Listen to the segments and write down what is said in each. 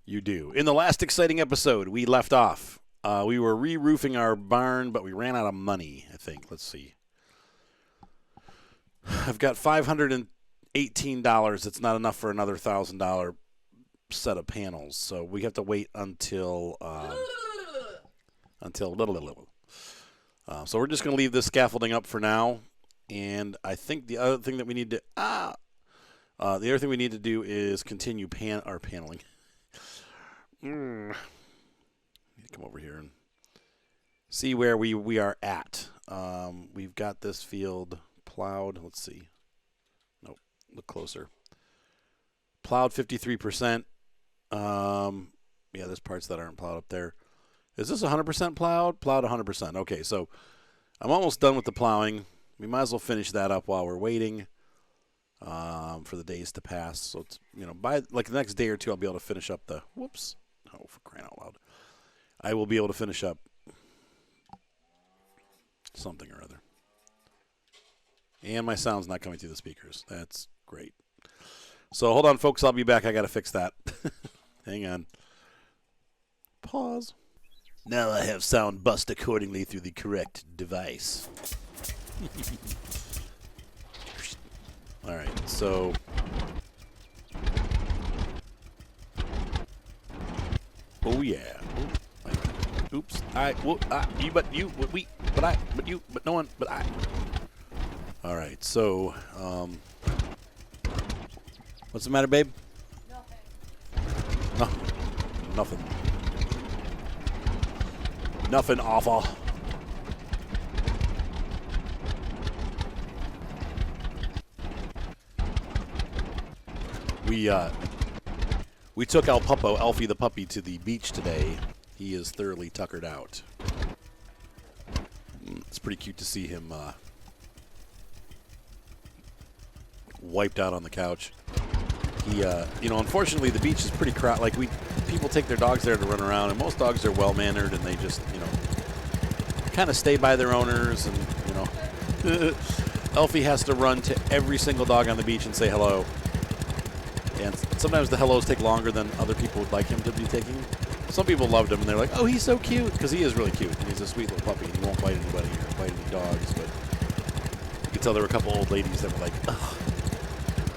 You do. In the last exciting episode, we left off. We were re-roofing our barn, but we ran out of money, I think. Let's see. I've got $518. It's not enough for another $1,000 set of panels, so we have to wait until so we're just going to leave this scaffolding up for now. And I think the other thing that we need to do is continue our paneling. Need to come over here and see where we are at. We've got this field plowed. Let's see. Nope. Look closer. Plowed 53%. Yeah, there's parts that aren't plowed up there. Is this 100% plowed? Plowed 100%. Okay, so I'm almost done with the plowing. We might as well finish that up while we're waiting for the days to pass. So it's, by like the next day or two, I'll be able to finish up the. Whoops! Oh, for crying out loud! I will be able to finish up something or other. And my sound's not coming through the speakers. That's great. So hold on, folks. I'll be back. I got to fix that. Hang on. Pause. Now I have sound bust accordingly through the correct device. All right, so oh yeah. Oops. But no one, but I. All right, so what's the matter, babe? Nothing. No, nothing. Nothing awful. We took Alfie the puppy, to the beach today. He is thoroughly tuckered out. It's pretty cute to see him wiped out on the couch. He, unfortunately, the beach is pretty crowded. Like, people take their dogs there to run around, and most dogs are well-mannered, and they just, kind of stay by their owners, and, Elfie has to run to every single dog on the beach and say hello. And sometimes the hellos take longer than other people would like him to be taking. Some people loved him, and they're like, oh, he's so cute, because he is really cute, and he's a sweet little puppy, and he won't bite anybody or bite any dogs, but you could tell there were a couple old ladies that were like, oh,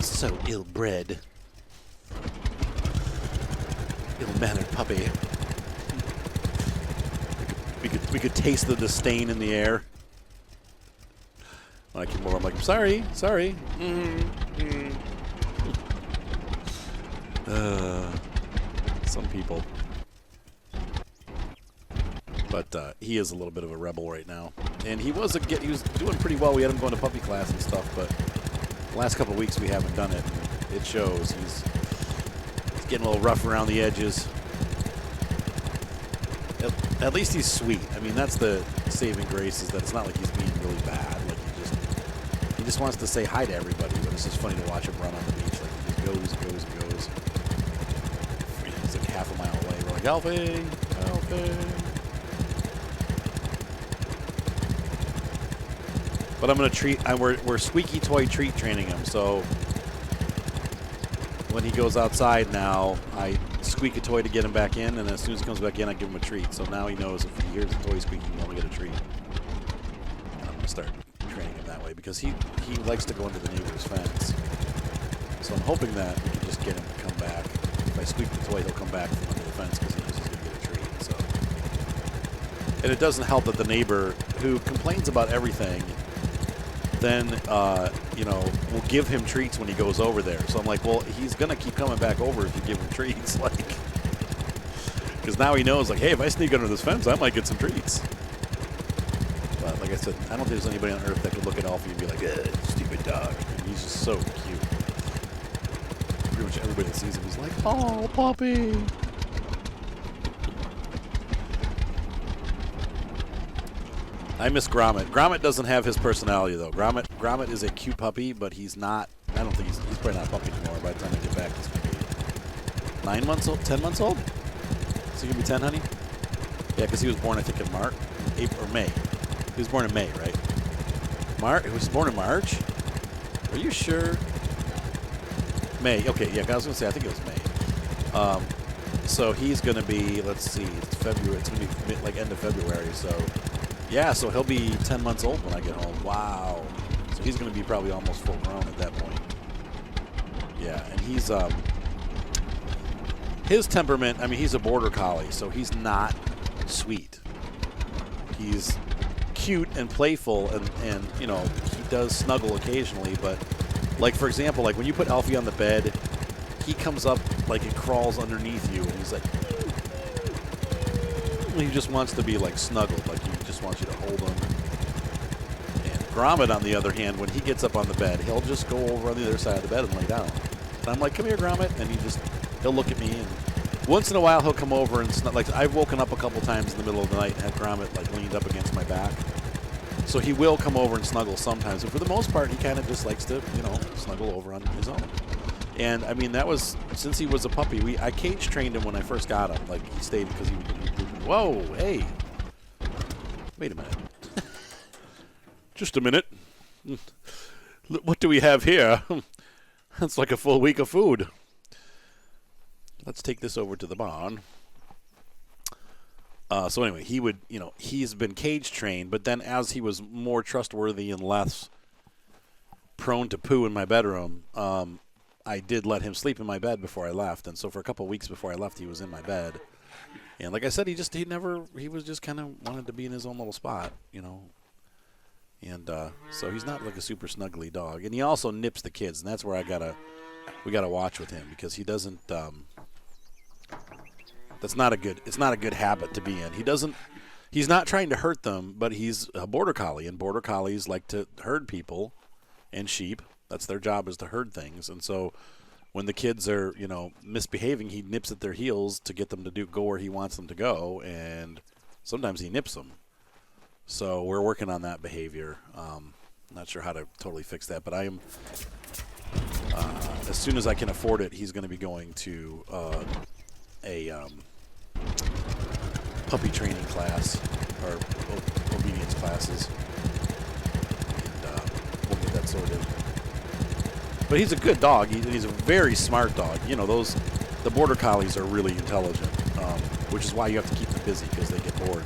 so ill-bred. Ill-mannered puppy. We could taste the disdain in the air. When I came over, I'm like, sorry. Some people. But he is a little bit of a rebel right now. And he was doing pretty well. We had him going to puppy class and stuff, but the last couple of weeks we haven't done it. It shows. He's getting a little rough around the edges. At least he's sweet. I mean, that's the saving grace, is that it's not like he's being really bad. Like, he just wants to say hi to everybody, but it's just funny to watch him run on the beach. Like, he just goes and goes and goes. He's like half a mile away. We're like, Alfie. But I'm going to we're squeaky toy treat training him, so when he goes outside now, I squeak a toy to get him back in, and as soon as he comes back in, I give him a treat. So now he knows if he hears a toy squeaking, he'll get a treat. And I'm going to start training him that way, because he likes to go into the neighbor's fence. So I'm hoping that we can just get him to come back. If I squeak the toy, he'll come back from under the fence because he knows he's going to get a treat. So, and it doesn't help that the neighbor, who complains about everything, then will give him treats when he goes over there. So I'm like, well, he's gonna keep coming back over if you give him treats, like, because now he knows, like, hey, if I sneak under this fence, I might get some treats. But like I said, I don't think there's anybody on earth that could look at Alfie and be like, stupid dog. And he's just so cute. Pretty much everybody that sees him is like, oh, puppy. I miss Gromit. Gromit doesn't have his personality, though. Gromit is a cute puppy, but he's not. I don't think he's probably not a puppy anymore. By the time I get back, he's going to be 9 months old, 10 months old? Is he going to be 10, honey? Yeah, because he was born, I think, in April or May. He was born in May, right? He was born in March? Are you sure? May. Okay, yeah, I was going to say, I think it was May. So he's going to be, let's see, it's February. It's going to be like end of February. So, yeah, so he'll be 10 months old when I get home. Wow. So he's going to be probably almost full grown at that point. Yeah, and he's, his temperament, I mean, he's a border collie, so he's not sweet. He's cute and playful, and you know, he does snuggle occasionally, but, like, for example, like when you put Alfie on the bed, he comes up, like, and crawls underneath you, and he's like, he just wants to be, like, snuggled, like he just wants you to hold him. And Gromit, on the other hand, when he gets up on the bed, he'll just go over on the other side of the bed and lay down. And I'm like, come here, Gromit, and he'll look at me, and once in a while he'll come over and like, I've woken up a couple times in the middle of the night and had Gromit, like, leaned up against my back. So he will come over and snuggle sometimes, but for the most part, he kind of just likes to, you know, snuggle over on his own. And, I mean, that was, since he was a puppy, I cage trained him when I first got him. Like, he stayed because he whoa, hey. Wait a minute. Just a minute. What do we have here? That's like a full week of food. Let's take this over to the barn. So anyway, he would, you know, he's been cage trained, but then as he was more trustworthy and less prone to poo in my bedroom, I did let him sleep in my bed before I left. And so for a couple of weeks before I left, he was in my bed. And like I said, he was just kind of wanted to be in his own little spot, you know. And so he's not like a super snuggly dog. And he also nips the kids, and that's where we gotta watch with him, because he doesn't, it's not a good habit to be in. He's not trying to hurt them, but he's a border collie, and border collies like to herd people and sheep. That's their job, is to herd things. And so when the kids are, you know, misbehaving, he nips at their heels to get them to go where he wants them to go, and sometimes he nips them. So we're working on that behavior. Not sure how to totally fix that, but I am, as soon as I can afford it, he's going to be going to a puppy training class, or obedience classes, and we'll get that sorted. But he's a good dog. He's a very smart dog. You know, the border collies are really intelligent, which is why you have to keep them busy, because they get bored.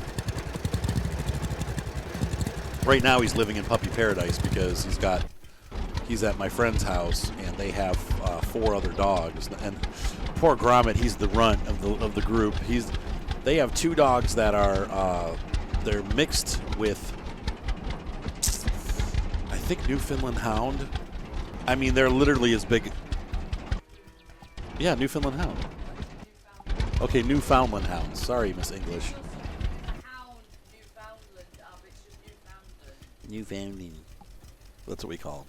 Right now he's living in puppy paradise because he's at my friend's house, and they have 4 other dogs. And poor Gromit, he's the runt of the group. They have 2 dogs that are they're mixed with, I think, Newfoundland Hound. I mean, they're literally as big. Yeah, Newfoundland Hound. Okay, Newfoundland Hound. Sorry, Miss English. Newfoundland. That's what we call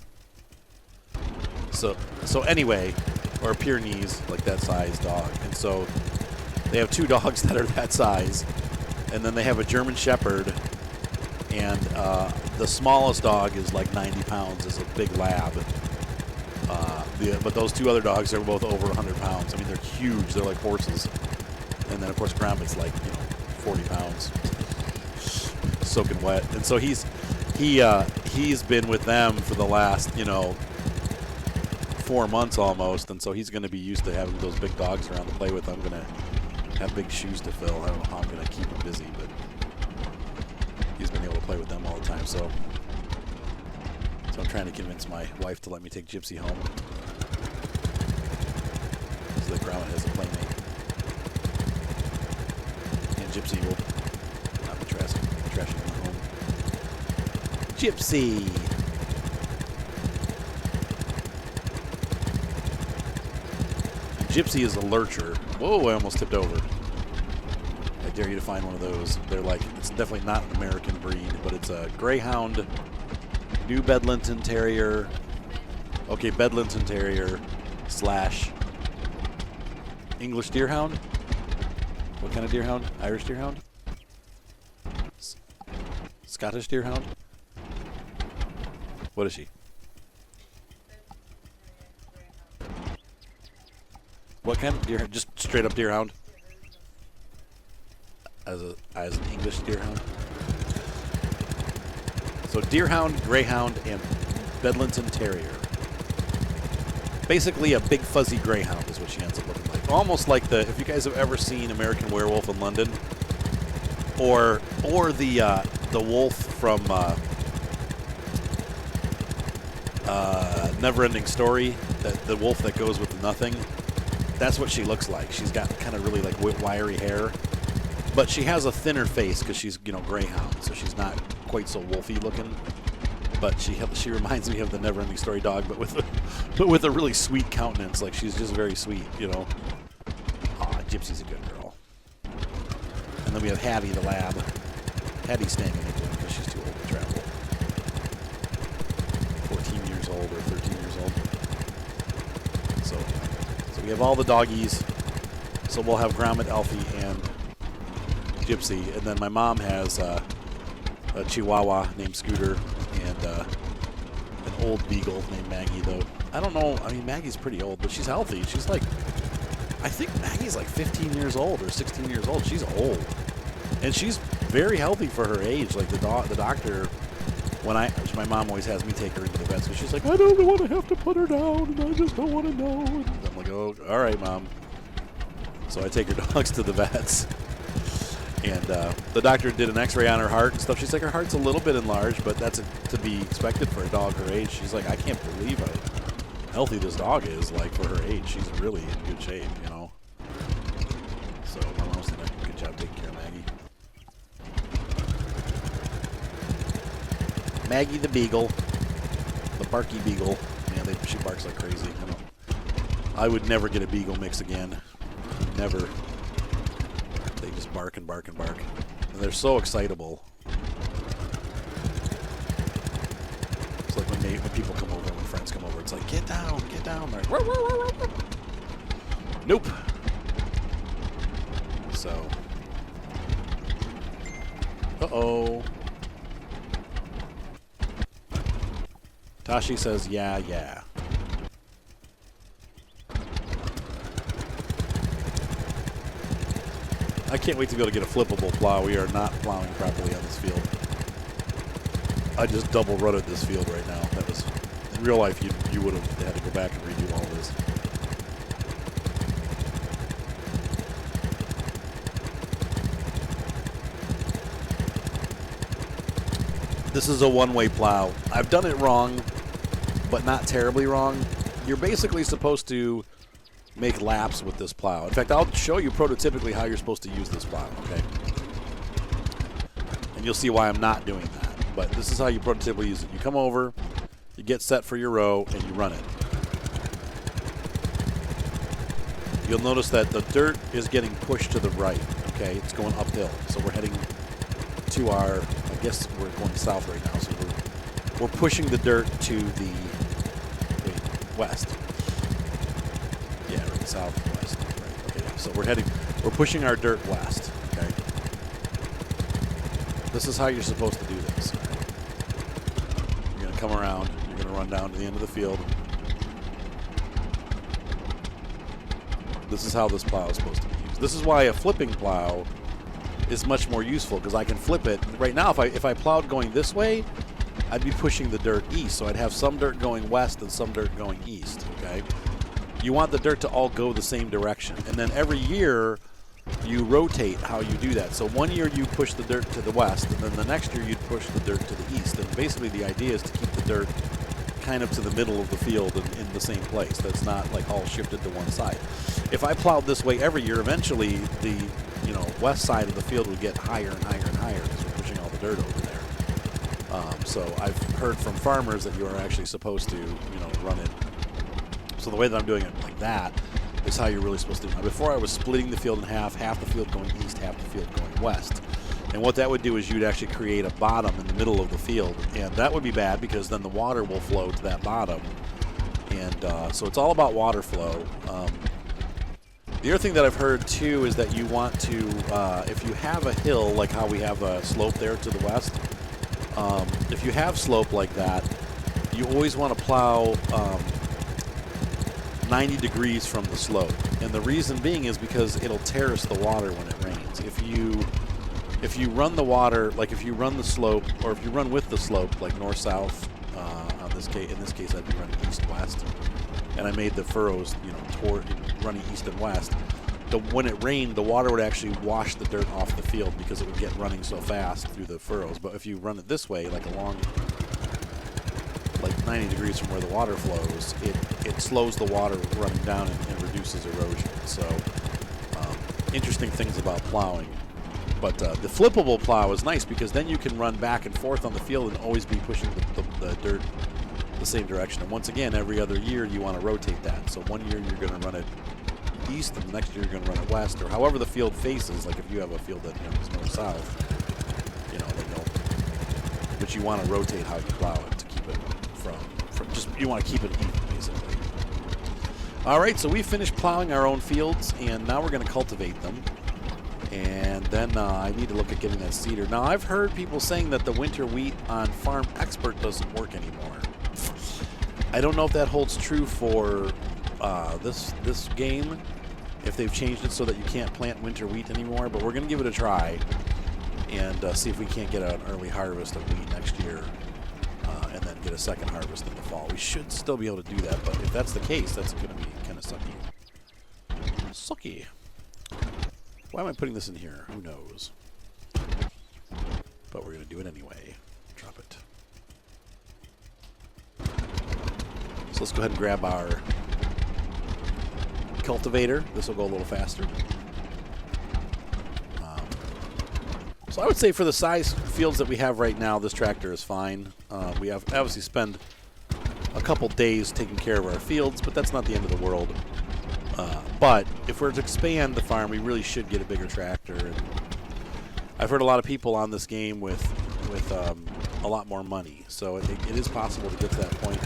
them. So anyway, or Pyrenees, like that size dog. And so they have 2 dogs that are that size, and then they have a German Shepherd, and the smallest dog is like 90 pounds, is a big lab. But those 2 other dogs are both over 100 pounds. I mean, they're huge. They're like horses. And then, of course, Gromit's like, you know, 40 pounds, soaking wet. And so he's been with them for the last, you know, 4 months almost. And so he's going to be used to having those big dogs around to play with. I'm going to have big shoes to fill. I don't know how I'm going to keep him busy, but he's been able to play with them all the time. So I'm trying to convince my wife to let me take Gypsy home, so that Gromit has a playmate. And Gypsy will not be trashing in the home. Gypsy! Gypsy is a lurcher. Whoa, I almost tipped over. I dare you to find one of those. They're like, it's definitely not an American breed, but it's a Greyhound, New Bedlington Terrier. Okay, Bedlington Terrier / English Deerhound. What kind of deerhound? Irish Deerhound? Scottish Deerhound? What is she? What kind of deerhound? Just straight up deerhound? As an English deerhound? So Deerhound, Greyhound, and Bedlington Terrier. basically a big fuzzy greyhound is what she ends up looking like. Almost like if you guys have ever seen American Werewolf in London, or the wolf from Neverending Story, the wolf that goes with nothing. That's what she looks like. She's got kind of really like wiry hair, but she has a thinner face because she's greyhound, so she's not quite so wolfy looking. But she reminds me of the Neverending Story dog, but with a really sweet countenance. Like, she's just very sweet, Aw, Gypsy's a good girl. And then we have Hattie the lab. Hattie's staying in England because she's too old to travel. 14 years old or 13 years old. So we have all the doggies. So we'll have Gromit, Elfie, and Gypsy. And then my mom has a Chihuahua named Scooter and an old beagle named Maggie, though. I don't know. I mean, Maggie's pretty old, but she's healthy. She's like, I think Maggie's like 15 years old or 16 years old. She's old. And she's very healthy for her age. Like, the doctor, my mom always has me take her into the vets because she's like, I don't want to have to put her down, and I just don't want to know. And I'm like, oh, all right, Mom. So I take her dogs to the vets. And the doctor did an x-ray on her heart and stuff. She's like, her heart's a little bit enlarged, but that's to be expected for a dog her age. She's like, I can't believe how healthy this dog is, like, for her age. She's really in good shape, So my mom's done a good job taking care of Maggie. Maggie the beagle, the barky beagle. Man, she barks like crazy. I would never get a beagle mix again. Never. They just bark and bark and bark. And they're so excitable. It's like when people come over, when friends come over, it's like, get down. They're like, wah, wah, wah, wah. Nope. So. Uh-oh. Tashi says, yeah. I can't wait to be able to get a flippable plow. We are not plowing properly on this field. I just double rutted this field right now. That was, in real life, you would have had to go back and redo all this. This is a one-way plow. I've done it wrong, but not terribly wrong. You're basically supposed to make laps with this plow. In fact, I'll show you prototypically how you're supposed to use this plow, okay? And you'll see why I'm not doing that. But this is how you prototypically use it. You come over, you get set for your row, and you run it. You'll notice that the dirt is getting pushed to the right, okay? It's going uphill. So we're heading to our, I guess we're going south right now, so we're pushing the dirt to the west. Yeah, right, southwest. Right. Okay, yeah. So we're pushing our dirt west, okay? This is how you're supposed to do this, all right? You're going to come around, you're going to run down to the end of the field. This is how this plow is supposed to be used. This is why a flipping plow is much more useful, because I can flip it. Right now, if I plowed going this way, I'd be pushing the dirt east, so I'd have some dirt going west and some dirt going east, okay? You want the dirt to all go the same direction. And then every year, you rotate how you do that. So one year you push the dirt to the west, and then the next year you'd push the dirt to the east. And basically the idea is to keep the dirt kind of to the middle of the field and in the same place. That's not like all shifted to one side. If I plowed this way every year, eventually the west side of the field would get higher and higher and higher because we're pushing all the dirt over there. So I've heard from farmers that you are actually supposed to, run it. So the way that I'm doing it like that is how you're really supposed to do it. Now, before I was splitting the field in half the field going east, half the field going west. And what that would do is you'd actually create a bottom in the middle of the field. And that would be bad because then the water will flow to that bottom. And so it's all about water flow. The other thing that I've heard, too, is that you want to, if you have a hill, like how we have a slope there to the west, if you have slope like that, you always want to plow 90 degrees from the slope. And the reason being is because it'll terrace the water when it rains. If you run the water, like if you run the slope, or if you run with the slope, like north-south, in this case I'd be running east-west. and I made the furrows, running east and west, when it rained, the water would actually wash the dirt off the field because it would get running so fast through the furrows. But if you run it this way, like 90 degrees from where the water flows, it slows the water running down and reduces erosion. So interesting things about plowing. But the flippable plow is nice because then you can run back and forth on the field and always be pushing the dirt the same direction. And once again, every other year you want to rotate that. So one year you're going to run it east, and the next year you're going to run it west, or however the field faces. Like if you have a field that is north-south, but you want to rotate how you plow it to keep it from just, you want to keep it even, basically. All right, so we finished plowing our own fields, and now we're going to cultivate them. And then I need to look at getting that seeder. Now, I've heard people saying that the winter wheat on Farm Expert doesn't work anymore. I don't know if that holds true for this game, if they've changed it so that you can't plant winter wheat anymore, but we're going to give it a try and see if we can't get an early harvest of wheat next year and then get a second harvest in the fall. We should still be able to do that, but if that's the case, that's going to be kind of sucky. Sucky. Why am I putting this in here? Who knows? But we're going to do it anyway. Drop it. So let's go ahead and grab our cultivator. This will go a little faster. So I would say for the size fields that we have right now, this tractor is fine. We have obviously spend a couple days taking care of our fields, but that's not the end of the world. But if we're to expand the farm, we really should get a bigger tractor. And I've heard a lot of people on this game with a lot more money, so it is possible to get to that point.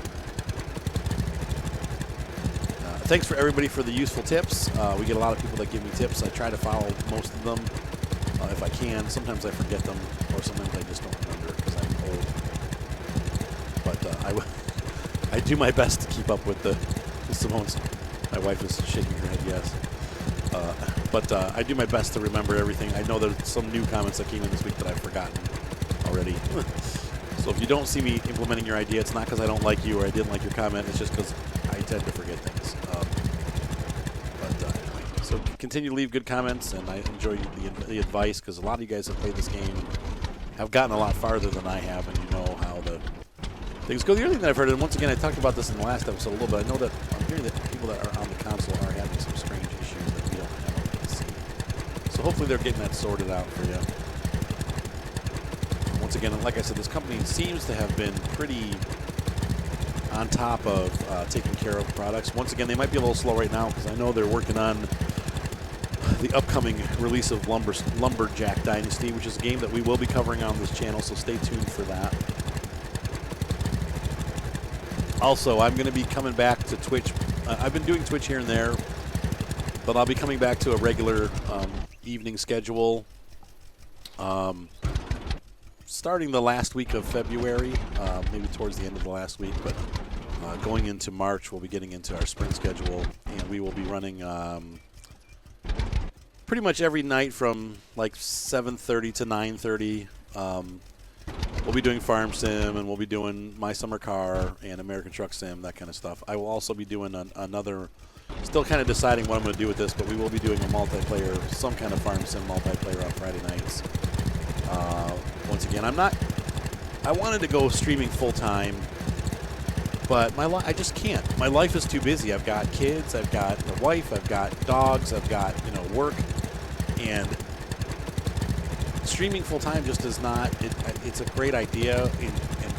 Thanks for everybody for the useful tips. We get a lot of people that give me tips. I try to follow most of them if I can. Sometimes I forget them, or sometimes I just don't remember because I'm old. But I do my best to keep up with the Simone's. My wife is shaking her head yes. But I do my best to remember everything. I know there's some new comments that came in this week that I've forgotten already. So if you don't see me implementing your idea, it's not because I don't like you or I didn't like your comment. It's just because I tend to forget things. Anyway, so continue to leave good comments, and I enjoy the advice because a lot of you guys have played this game and have gotten a lot farther than I have, and you know how the things go. The other thing that I've heard, and once again I talked about this in the last episode a little bit, I know that I'm hearing that people that are on the console are having some strange issues that we don't have on the PC. So hopefully they're getting that sorted out for you. Once again, like I said, this company seems to have been pretty on top of taking care of products. Once again, they might be a little slow right now because I know they're working on the upcoming release of Lumberjack Dynasty, which is a game that we will be covering on this channel, so stay tuned for that. Also, I'm going to be coming back to Twitch. I've been doing Twitch here and there, but I'll be coming back to a regular evening schedule starting the last week of February, maybe towards the end of the last week, but going into March, we'll be getting into our spring schedule, and we will be running pretty much every night from like 7:30 to 9:30. We'll be doing Farm Sim, and we'll be doing My Summer Car and American Truck Sim, that kind of stuff. I will also be doing another, still kind of deciding what I'm going to do with this, but we will be doing a multiplayer, some kind of Farm Sim multiplayer on Friday nights. Once again, I wanted to go streaming full-time, but I just can't. My life is too busy. I've got kids, I've got a wife, I've got dogs, I've got, work, and streaming full-time just is not, it's a great idea in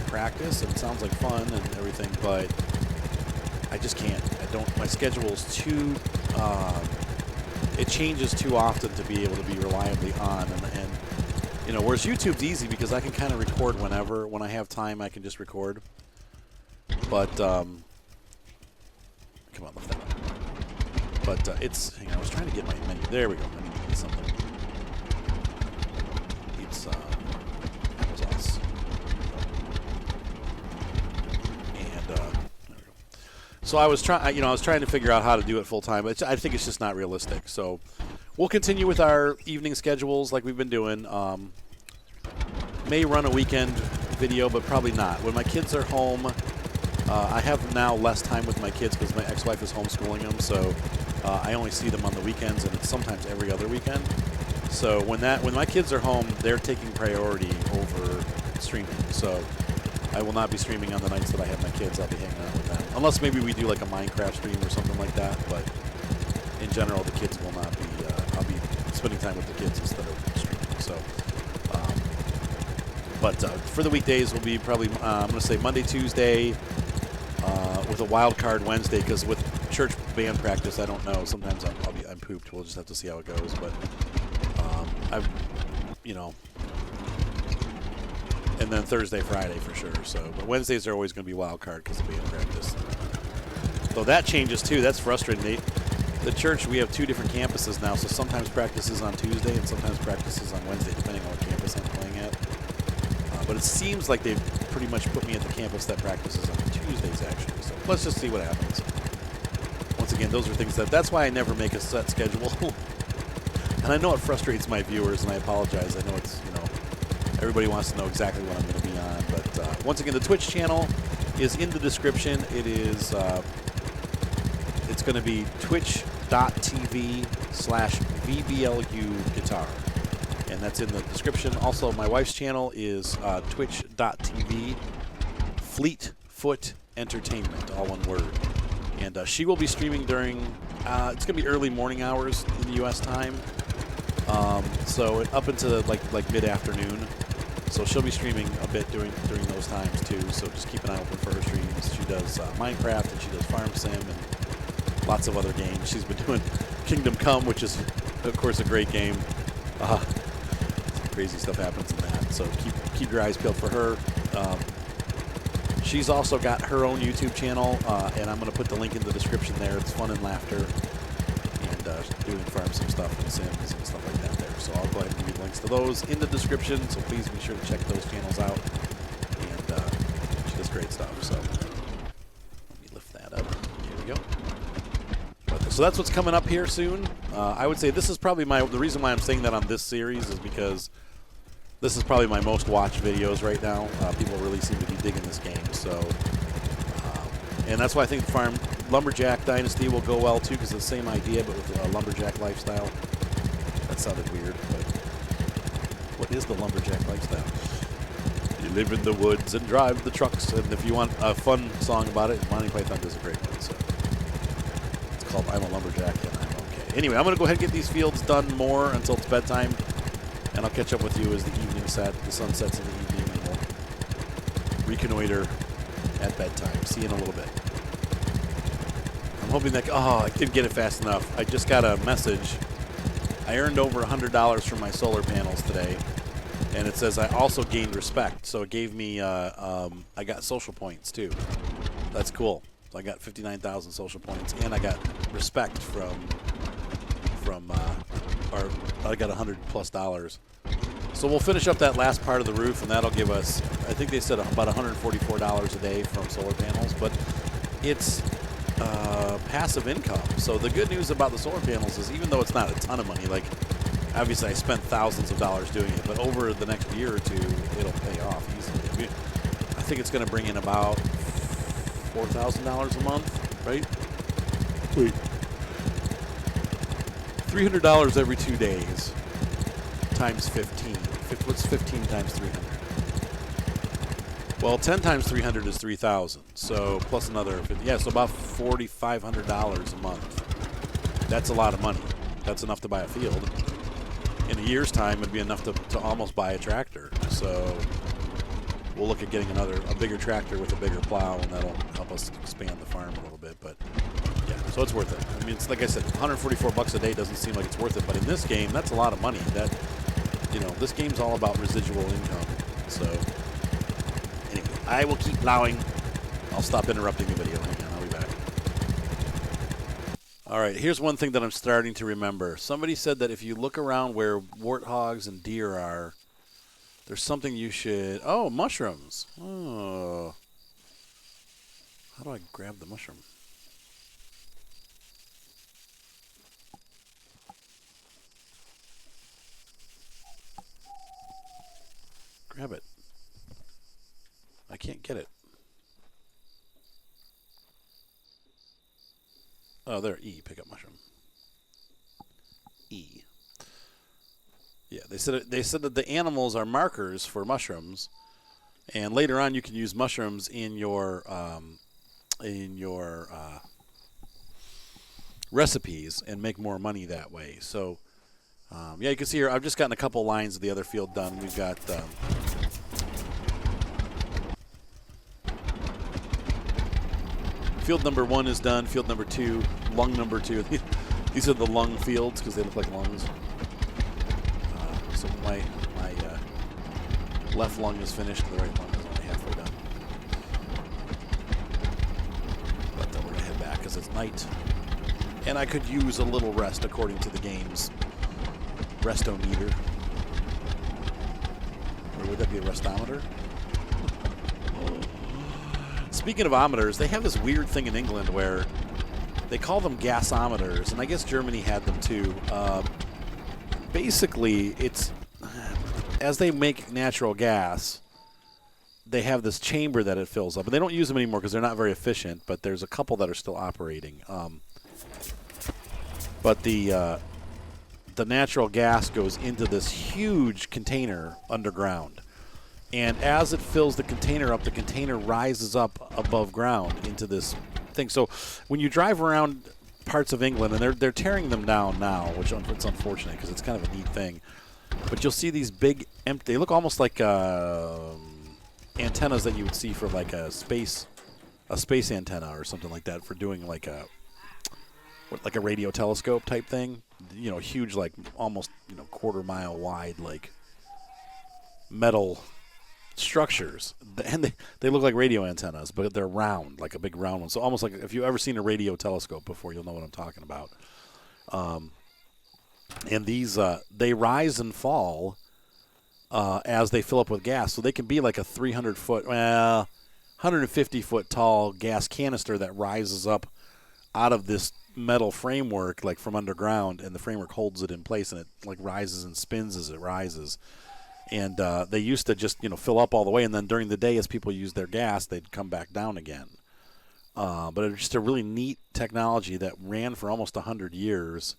practice, and it sounds like fun and everything, but I just can't. My schedule is too, it changes too often to be able to be reliably on, and whereas YouTube's easy because I can kind of record whenever. When I have time, I can just record. But, come on, lift that up. But hang on, I was trying to get my menu. There we go. I need to get something. That was us. And, there we go. So I was trying to figure out how to do it full time, but I think it's just not realistic. So we'll continue with our evening schedules like we've been doing. May run a weekend video, but probably not. When my kids are home, I have now less time with my kids because my ex-wife is homeschooling them, so I only see them on the weekends, and it's sometimes every other weekend. So when my kids are home, they're taking priority over streaming. So I will not be streaming on the nights that I have my kids. I'll be hanging out with them, unless maybe we do like a Minecraft stream or something like that. But in general, the kids will not be. I'll be spending time with the kids instead of streaming. So. But for the weekdays, will be probably I'm going to say Monday, Tuesday, with a wild card Wednesday, because with church band practice, I don't know. Sometimes I'm pooped. We'll just have to see how it goes. But and then Thursday, Friday for sure. So, but Wednesdays are always going to be wild card because of band practice. So that changes too. That's frustrating. The church, we have 2 different campuses now, so sometimes practice is on Tuesday and sometimes practice is on Wednesday, depending on what campus I'm playing at. But it seems like they've pretty much put me at the campus that practices on Tuesdays, actually. So let's just see what happens. Once again, those are things that's why I never make a set schedule. And I know it frustrates my viewers, and I apologize. I know it's, everybody wants to know exactly what I'm going to be on. But once again, the Twitch channel is in the description. It is, it's going to be twitch.tv/VBLU guitar. And that's in the description. Also, my wife's channel is twitch.tv Fleetfoot Entertainment, all one word. And she will be streaming during, it's going to be early morning hours in the U.S. time. So up into like mid-afternoon. So she'll be streaming a bit during those times too. So just keep an eye open for her streams. She does Minecraft, and she does Farm Sim, and lots of other games. She's been doing Kingdom Come, which is, of course, a great game. Crazy stuff happens in that, so keep your eyes peeled for her. She's also got her own YouTube channel, and I'm going to put the link in the description there. It's fun and laughter, and doing Farm Sim stuff and Sims and stuff like that there. So I'll go ahead and give you the links to those in the description, so please be sure to check those channels out. And she does great stuff, so let me lift that up. Here we go. So that's what's coming up here soon. I would say this is probably the reason why I'm saying that on this series is because this is probably my most watched videos right now. People really seem to be digging this game. So, and that's why I think the Lumberjack Dynasty will go well too, because it's the same idea but with a lumberjack lifestyle. That sounded weird, but what is the lumberjack lifestyle? You live in the woods and drive the trucks, and if you want a fun song about it, Monty Python does a great one. So. Called I'm a Lumberjack and I'm okay. Anyway, I'm going to go ahead and get these fields done more until it's bedtime, and I'll catch up with you as the evening the sun sets in the evening, and we'll reconnoiter at bedtime. See you in a little bit. I'm hoping that, I didn't get it fast enough. I just got a message. I earned over $100 from my solar panels today, and it says I also gained respect. So it gave me, I got social points too. That's cool. So I got 59,000 social points, and I got respect or I got $100+. So we'll finish up that last part of the roof, and that'll give us, I think they said about $144 a day from solar panels, but it's passive income. So the good news about the solar panels is even though it's not a ton of money, like obviously I spent thousands of dollars doing it, but over the next year or two, it'll pay off easily. I think it's going to bring in about $4,000 a month, right? Wait. $300 every 2 days times 15. What's 15 times 300? Well, 10 times 300 is 3,000. So plus another, so about $4,500 a month. That's a lot of money. That's enough to buy a field. In a year's time, it'd be enough to almost buy a tractor. So we'll look at getting a bigger tractor with a bigger plow, and that'll help us expand the farm a little bit. But yeah, so it's worth it. I mean, it's like I said, $144 a day doesn't seem like it's worth it, but in this game, that's a lot of money. This game's all about residual income. So anyway, I will keep plowing. I'll stop interrupting the video. Hang on, I'll be back. All right, here's one thing that I'm starting to remember. Somebody said that if you look around where warthogs and deer are, there's something you should... Oh, mushrooms. Oh. How do I grab the mushroom? Grab it. I can't get it. Oh, there, E, pick up mushroom. E. Yeah, they said that the animals are markers for mushrooms, and later on you can use mushrooms in your recipes and make more money that way. So, yeah, you can see here I've just gotten a couple lines of the other field done. We've got field number 1 is done. Field number 2, lung number 2. These are the lung fields because they look like lungs. So my left lung is finished. The right lung is only halfway done. But then we're going to head back because it's night. And I could use a little rest according to the game's restometer. Or would that be a restometer? Speaking of ometers, they have this weird thing in England where they call them gasometers, and I guess Germany had them too. Basically, it's as they make natural gas, they have this chamber that it fills up. And they don't use them anymore because they're not very efficient, but there's a couple that are still operating. But the natural gas goes into this huge container underground. And as it fills the container rises up above ground into this thing. So when you drive around parts of England, and they're tearing them down now, which it's unfortunate because it's kind of a neat thing. But you'll see these big empty. They look almost like antennas that you would see for like a space antenna or something like that for doing like a radio telescope type thing. You know, huge, like almost quarter-mile wide, like metal structures, and they look like radio antennas, but they're round, like a big round one. So almost like if you've ever seen a radio telescope before, you'll know what I'm talking about. And these they rise and fall as they fill up with gas, so they can be like a 300-foot, 150-foot tall gas canister that rises up out of this metal framework, like from underground, and the framework holds it in place, and it like rises and spins as it rises. And they used to just, fill up all the way, and then during the day, as people used their gas, they'd come back down again. But it was just a really neat technology that ran for almost 100 years.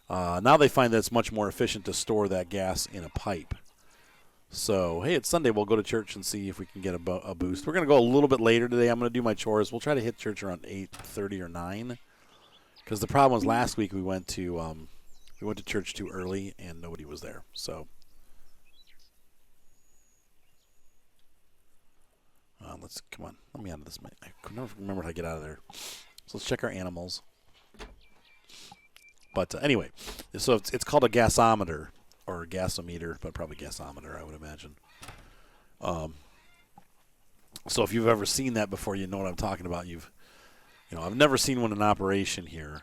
Now they find that it's much more efficient to store that gas in a pipe. So, hey, it's Sunday. We'll go to church and see if we can get a boost. We're going to go a little bit later today. I'm going to do my chores. We'll try to hit church around 8:30 or 9. Because the problem was last week we went to church too early, and nobody was there. So... come on. Let me out of this. I could never remember how to get out of there. So let's check our animals. But anyway, so it's called a gasometer or a gasometer, but probably gasometer, I would imagine. So if you've ever seen that before, you know what I'm talking about. I've never seen one in operation here.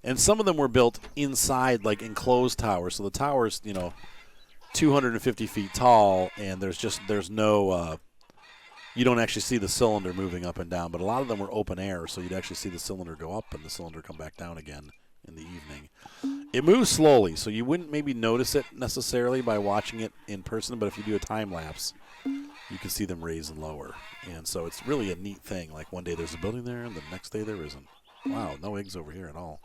And some of them were built inside, like enclosed towers. So the tower's, 250 feet tall, and there's no. You don't actually see the cylinder moving up and down, but a lot of them were open air, so you'd actually see the cylinder go up and the cylinder come back down again in the evening. It moves slowly, so you wouldn't maybe notice it necessarily by watching it in person, but if you do a time lapse, you can see them raise and lower. And so it's really a neat thing. Like one day there's a building there, and the next day there isn't. Wow, no eggs over here at all.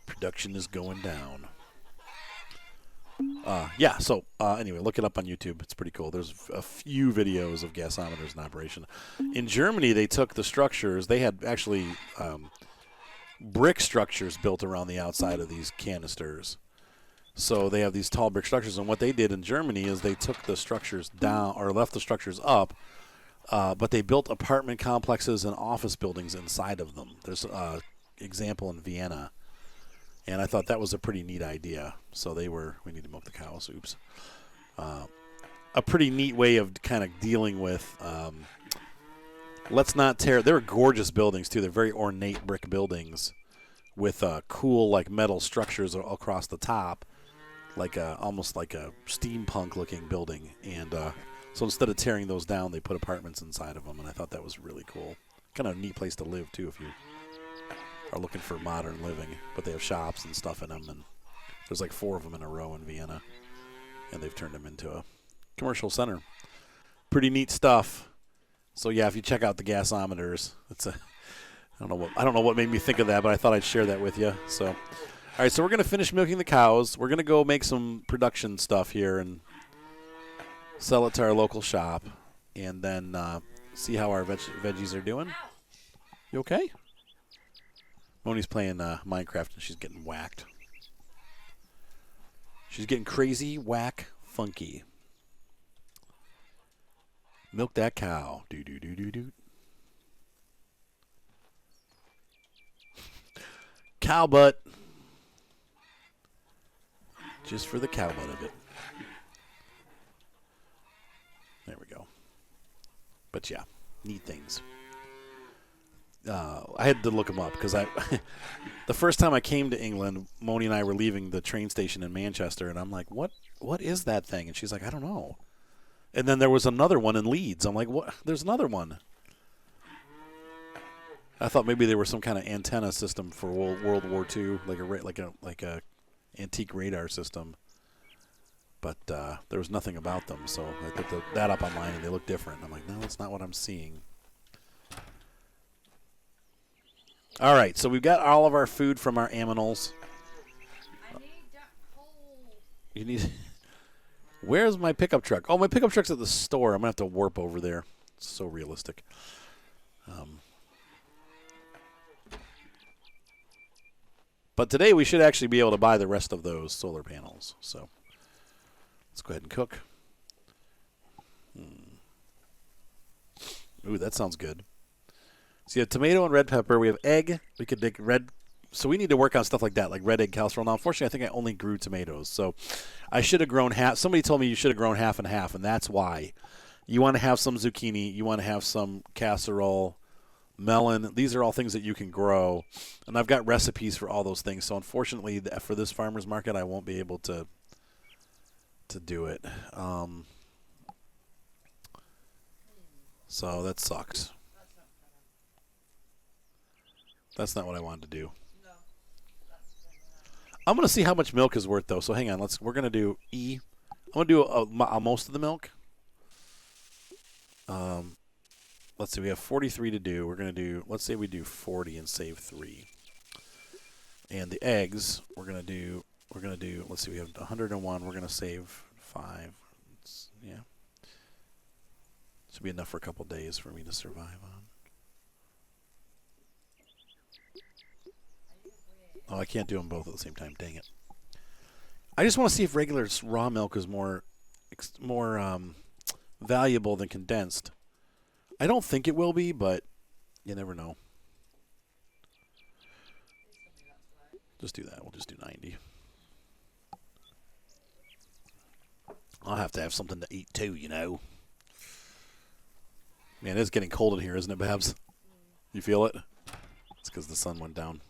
Production is going down. Anyway, look it up on YouTube. It's pretty cool. There's a few videos of gasometers in operation. In Germany, they took the structures. They had actually brick structures built around the outside of these canisters. So they have these tall brick structures. And what they did in Germany is they took the structures down or left the structures up, but they built apartment complexes and office buildings inside of them. There's an example in Vienna. And I thought that was a pretty neat idea. So we need to milk the cows, oops. A pretty neat way of kind of dealing with, let's not tear, they're gorgeous buildings too. They're very ornate brick buildings with cool like metal structures across the top, like almost like a steampunk looking building. And so instead of tearing those down, they put apartments inside of them. And I thought that was really cool. Kind of a neat place to live too if you are looking for modern living, but they have shops and stuff in them, and there's like 4 of them in a row in Vienna, and they've turned them into a commercial center. Pretty neat stuff. So yeah, if you check out the gasometers, I don't know what made me think of that, but I thought I'd share that with you. So, all right, so we're going to finish milking the cows. We're going to go make some production stuff here and sell it to our local shop, and then see how our veggies are doing. You okay? Moni's playing Minecraft, and she's getting whacked. She's getting crazy, whack, funky. Milk that cow. Do. Cow butt. Just for the cow butt of it. There we go. But yeah, neat things. I had to look them up because the first time I came to England, Moni and I were leaving the train station in Manchester, and I'm like, what is that thing? And she's like, I don't know. And then there was another one in Leeds. I'm like, what? There's another one. I thought maybe there was some kind of antenna system for World War II, like a antique radar system. But there was nothing about them, so I put that up online, and they look different. I'm like, no, that's not what I'm seeing. All right, so we've got all of our food from our aminals. I need that pole. You need. Where's my pickup truck? Oh, my pickup truck's at the store. I'm gonna have to warp over there. It's so realistic. But today we should actually be able to buy the rest of those solar panels. So let's go ahead and cook. Ooh, that sounds good. So you have tomato and red pepper. We have egg. We could make red. So we need to work on stuff like that, like red egg casserole. Now, unfortunately, I think I only grew tomatoes. So I should have grown half. Somebody told me you should have grown half and half, and that's why. You want to have some zucchini. You want to have some casserole, melon. These are all things that you can grow. And I've got recipes for all those things. So unfortunately, for this farmer's market, I won't be able to do it. So that sucks. That's not what I wanted to do. No. I'm going to see how much milk is worth, though. So hang on. We're going to do E. I'm going to do most of the milk. Let's see. We have 43 to do. We're going to do, let's say we do 40 and save 3. And the eggs, we're going to do, let's see, we have 101. We're going to save 5. Yeah. Should be enough for a couple days for me to survive on. Oh, I can't do them both at the same time. Dang it. I just want to see if regular raw milk is more valuable than condensed. I don't think it will be, but you never know. Just do that. We'll just do 90. I'll have to have something to eat too, you know. Man, it's getting cold in here, isn't it, Babs? You feel it? It's because the sun went down.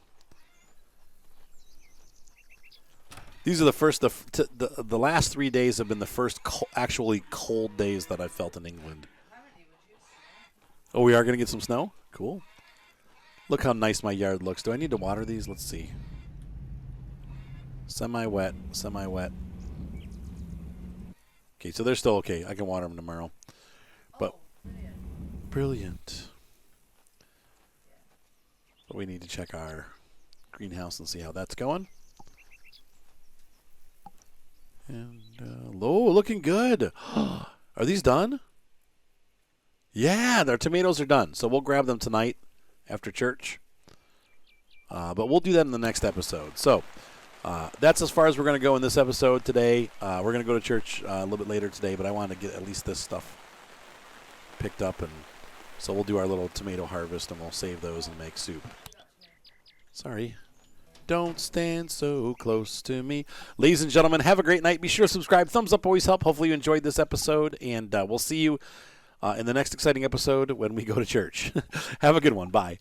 These are the first, the last 3 days have been the first actually cold days that I've felt in England. Oh, we are going to get some snow? Cool. Look how nice my yard looks. Do I need to water these? Let's see. Semi-wet, semi-wet. Okay, so they're still okay. I can water them tomorrow. But brilliant. But we need to check our greenhouse and see how that's going. And, looking good. Are these done? Yeah, their tomatoes are done. So we'll grab them tonight after church. But we'll do that in the next episode. So that's as far as we're going to go in this episode today. We're going to go to church a little bit later today, but I wanted to get at least this stuff picked up. And so we'll do our little tomato harvest, and we'll save those and make soup. Sorry. Don't stand so close to me. Ladies and gentlemen, have a great night. Be sure to subscribe. Thumbs up always help. Hopefully you enjoyed this episode, and we'll see you in the next exciting episode when we go to church. Have a good one. Bye.